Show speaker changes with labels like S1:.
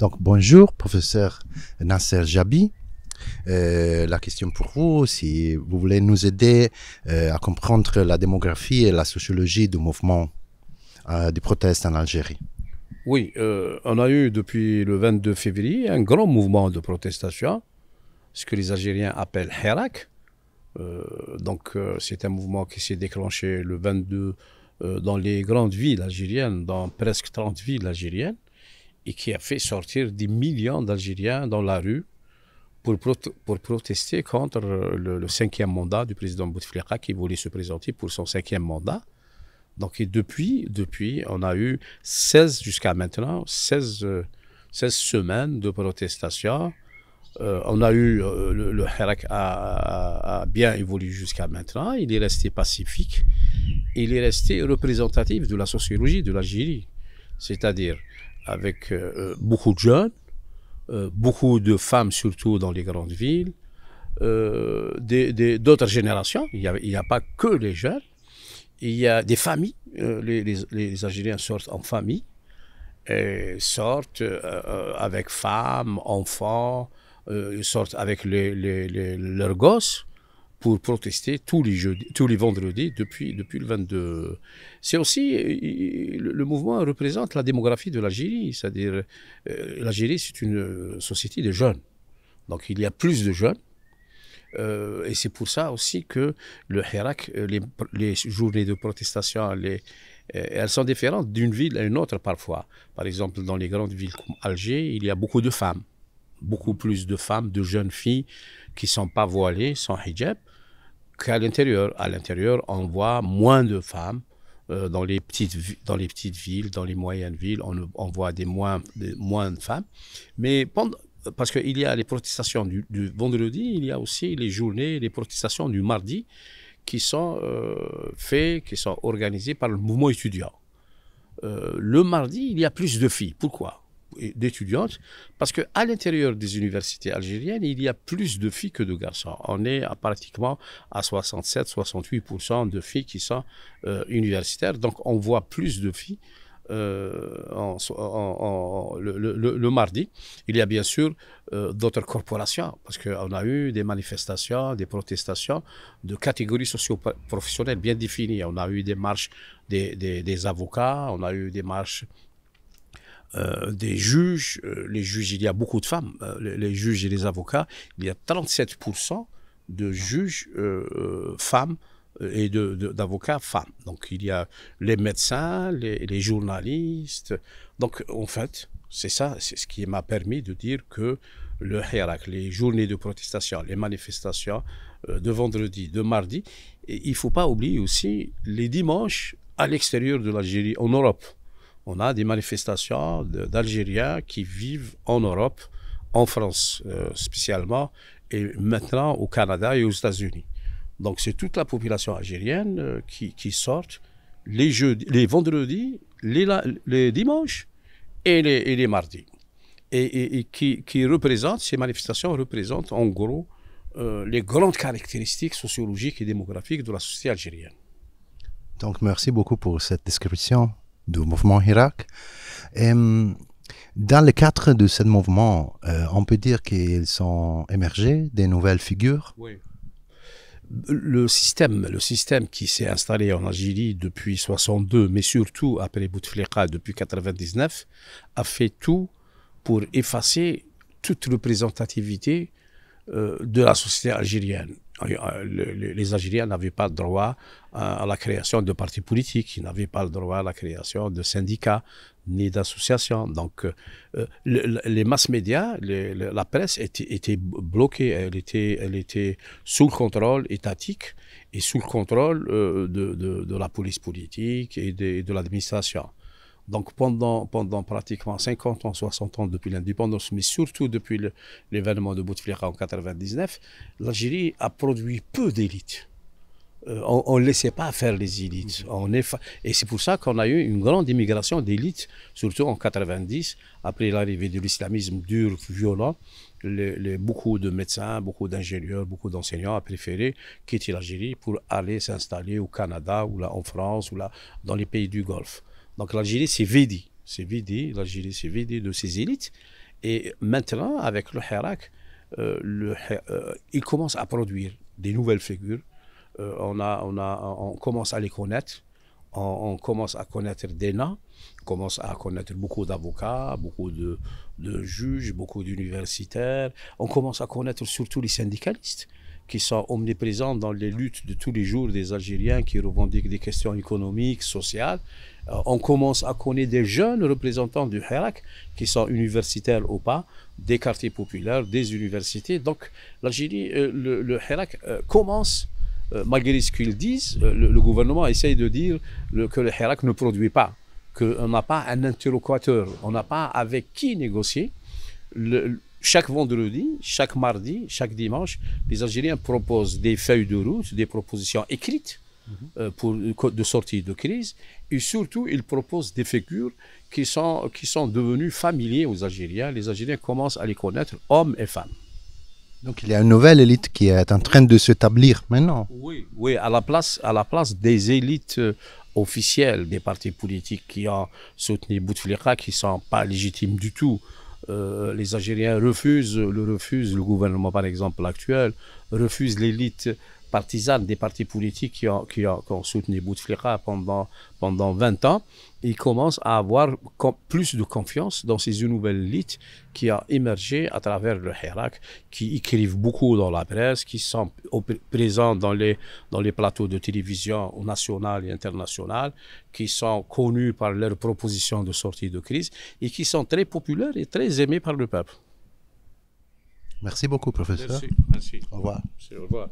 S1: Donc, bonjour, professeur Nasser Jabi. La question pour vous, si vous voulez nous aider à comprendre la démographie et la sociologie du mouvement des protestes en Algérie.
S2: Oui, on a eu depuis le 22 février un grand mouvement de protestation, ce que les Algériens appellent Hirak. C'est un mouvement qui s'est déclenché le 22 dans les grandes villes algériennes, dans presque 30 villes algériennes, et qui a fait sortir des millions d'Algériens dans la rue pour protester contre le cinquième mandat du président Bouteflika qui voulait se présenter pour son cinquième mandat. Donc, et depuis, on a eu 16 jusqu'à maintenant, 16 semaines de protestation. On a eu, le Hirak a bien évolué jusqu'à maintenant. Il est resté pacifique. Il est resté représentatif de la sociologie de l'Algérie. C'est-à-dire avec beaucoup de jeunes, beaucoup de femmes surtout dans les grandes villes, d'autres générations. Il n'y a pas que les jeunes. Il y a des familles, les Algériens sortent en famille, et sortent avec femmes, enfants, ils sortent avec leurs gosses pour protester tous les vendredis depuis le 22. C'est aussi, le mouvement représente la démographie de l'Algérie, c'est-à-dire l'Algérie c'est une société de jeunes, donc il y a plus de jeunes. Et c'est pour ça aussi que le Hirak, les journées de protestation, elles sont différentes d'une ville à une autre parfois. Par exemple, dans les grandes villes comme Alger, il y a beaucoup de femmes, beaucoup plus de femmes, de jeunes filles qui ne sont pas voilées, sans hijab, qu'à l'intérieur. À l'intérieur, on voit moins de femmes. Dans les petites villes, dans les moyennes villes, on voit moins de femmes. Mais parce qu'il y a les protestations du vendredi, il y a aussi les journées, les protestations du mardi qui sont qui sont organisées par le mouvement étudiant. Le mardi, il y a plus de filles. Pourquoi? D'étudiantes, parce qu'à l'intérieur des universités algériennes, il y a plus de filles que de garçons. On est pratiquement à 67-68% de filles qui sont universitaires, donc on voit plus de filles le mardi. Il y a bien sûr d'autres corporations, parce qu'on a eu des manifestations, des protestations de catégories socio-professionnelles bien définies. On a eu des marches des avocats, on a eu des marches des juges. Les juges, il y a beaucoup de femmes. Les juges et les avocats, il y a 37% de juges femmes et d'avocats femmes. Donc il y a les médecins, les journalistes. Donc en fait, c'est ça, c'est ce qui m'a permis de dire que le Hirak, les journées de protestation, les manifestations de vendredi, de mardi, et il ne faut pas oublier aussi les dimanches à l'extérieur de l'Algérie, en Europe. On a des manifestations d'Algériens qui vivent en Europe, en France spécialement, et maintenant au Canada et aux États-Unis. Donc c'est toute la population algérienne qui sort les vendredis, les dimanches et les mardis. Et qui représentent, ces manifestations représentent en gros les grandes caractéristiques sociologiques et démographiques de la société algérienne.
S1: Donc merci beaucoup pour cette description du mouvement Hirak. Dans le cadre de ce mouvement, on peut dire qu'ils sont émergés des nouvelles figures.
S2: Oui. Le système qui s'est installé en Algérie depuis 62, mais surtout après Bouteflika depuis 99, a fait tout pour effacer toute représentativité de la société algérienne. Les Algériens n'avaient pas le droit à la création de partis politiques, ils n'avaient pas le droit à la création de syndicats ni d'associations. Donc les masses médias, la presse était bloquée, elle était sous le contrôle étatique et sous le contrôle de la police politique et de l'administration. Donc pendant pratiquement 50 ans, 60 ans depuis l'indépendance, mais surtout depuis l'événement de Bouteflika en 99, l'Algérie a produit peu d'élites. On ne laissait pas faire les élites. Et c'est pour ça qu'on a eu une grande immigration d'élites, surtout en 90, après l'arrivée de l'islamisme dur, violent. Beaucoup de médecins, beaucoup d'ingénieurs, beaucoup d'enseignants ont préféré quitter l'Algérie pour aller s'installer au Canada ou là en France ou là dans les pays du Golfe. Donc l'Algérie s'est vidée. L'Algérie s'est vidée de ses élites Et maintenant, avec le Hirak, il commence à produire des nouvelles figures. On commence à les connaître. On commence à connaître Dena, on commence à connaître beaucoup d'avocats, beaucoup de juges, beaucoup d'universitaires. On commence à connaître surtout les syndicalistes qui sont omniprésents dans les luttes de tous les jours des Algériens qui revendiquent des questions économiques, sociales. On commence à connaître des jeunes représentants du Hirak qui sont universitaires ou pas, des quartiers populaires, des universités. Donc l'Algérie, le Hirak commence. Malgré ce qu'ils disent, le gouvernement essaye de dire que le Hirak ne produit pas, qu'on n'a pas un interlocuteur, on n'a pas avec qui négocier. Chaque vendredi, chaque mardi, chaque dimanche, les Algériens proposent des feuilles de route, des propositions écrites de sortie de crise, et surtout, ils proposent des figures qui sont devenues familiers aux Algériens. Les Algériens commencent à les connaître, hommes et femmes.
S1: Donc il y a une nouvelle élite qui est en train de s'établir maintenant.
S2: Oui, à la place des élites officielles des partis politiques qui ont soutenu Bouteflika, qui ne sont pas légitimes du tout. Les Algériens refusent, le gouvernement par exemple actuel, refuse l'élite partisane des partis politiques qui ont soutenu Bouteflika pendant 20 ans. Ils commencent à avoir plus de confiance dans ces nouvelles élites qui ont émergé à travers le Hirak, qui écrivent beaucoup dans la presse, qui sont présents dans les plateaux de télévision nationales et internationales, qui sont connus par leurs propositions de sortie de crise et qui sont très populaires et très aimés par le peuple.
S1: Merci beaucoup, professeur.
S2: Merci.
S1: Au revoir.
S2: Au revoir.